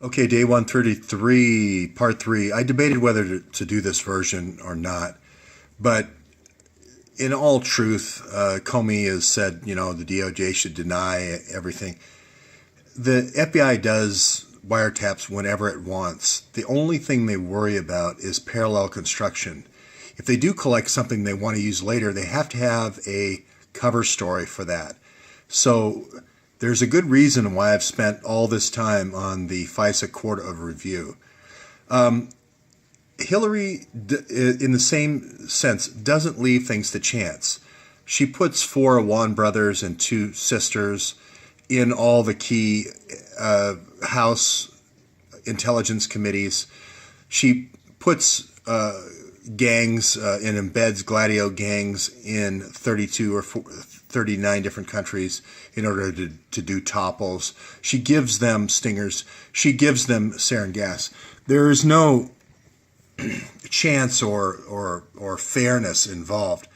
Okay, day 133, part 3. I debated whether to do this version or not, but in all truth, Comey has said, the DOJ should deny everything. The FBI does wiretaps whenever it wants. The only thing they worry about is parallel construction. If they do collect something they want to use later, they have to have a cover story for that. So there's a good reason why I've spent all this time on the FISA Court of Review. Hillary, in the same sense, doesn't leave things to chance. She puts 4 Awan brothers and 2 sisters in all the key House intelligence committees. She puts gangs and embeds Gladio gangs in 32 or 39 different countries in order to do topples. She gives them stingers. She gives them sarin gas. There is no chance or fairness involved.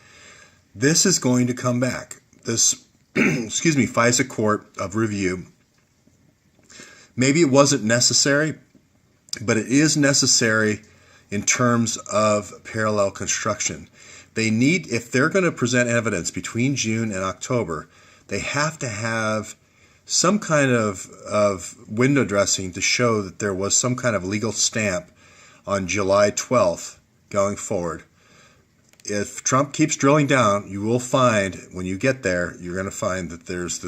This is going to come back. This, FISA Court of Review. Maybe it wasn't necessary, but it is necessary in terms of parallel construction. They need, if they're going to present evidence between June and October, they have to have some kind of window dressing to show that there was some kind of legal stamp on July 12th going forward. If Trump keeps drilling down, you will find, when you get there, you're going to find that there was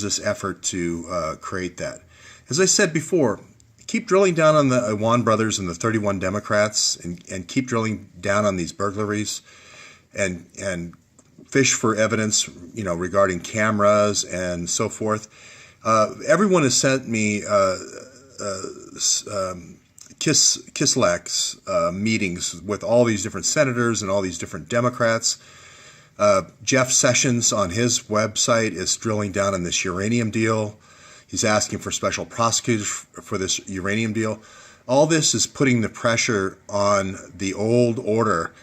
this effort to create that. As I said before, keep drilling down on the Awan brothers and the 31 Democrats, and keep drilling down on these burglaries, and fish for evidence, regarding cameras and so forth. Everyone has sent me Kislak's meetings with all these different senators and all these different Democrats. Jeff Sessions on his website is drilling down on this uranium deal. He's asking for special prosecutors for this uranium deal. All this is putting the pressure on the old order,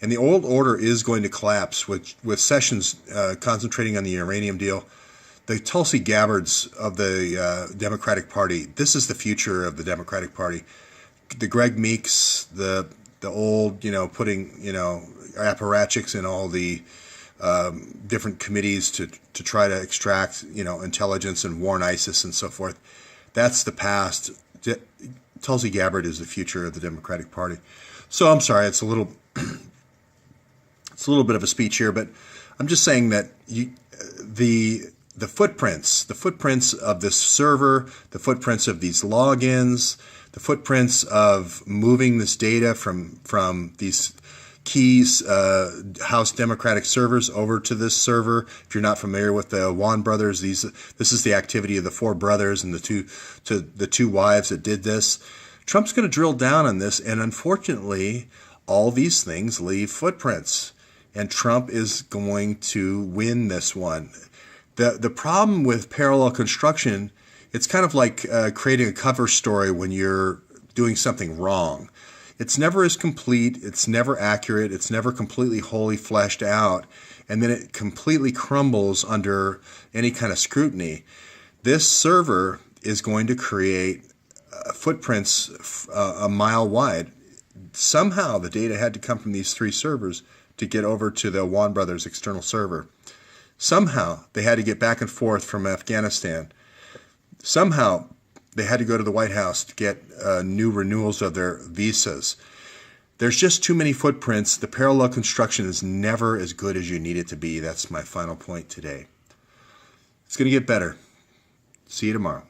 and the old order is going to collapse with Sessions concentrating on the uranium deal. The Tulsi Gabbards of the Democratic Party, this is the future of the Democratic Party. The Greg Meeks, the old, putting, apparatchiks in all the different committees to try to extract, intelligence and warn ISIS and so forth. That's the past. Tulsi Gabbard is the future of the Democratic Party. So I'm sorry, it's a little bit of a speech here, but I'm just saying that the footprints of this server, the footprints of these logins, the footprints of moving this data from these keys House Democratic servers over to this server. If you're not familiar with the Awan brothers, this is the activity of the 4 brothers and the two wives that did this. Trump's going to drill down on this, and unfortunately, all these things leave footprints, and Trump is going to win this one. The problem with parallel construction, it's kind of like creating a cover story when you're doing something wrong. It's never as complete, it's never accurate, it's never completely wholly fleshed out, and then it completely crumbles under any kind of scrutiny. This server is going to create footprints a mile wide. Somehow the data had to come from these 3 servers to get over to the Awan brothers' external server. Somehow they had to get back and forth from Afghanistan. Somehow they had to go to the White House to get new renewals of their visas. There's just too many footprints. The parallel construction is never as good as you need it to be. That's my final point today. It's going to get better. See you tomorrow.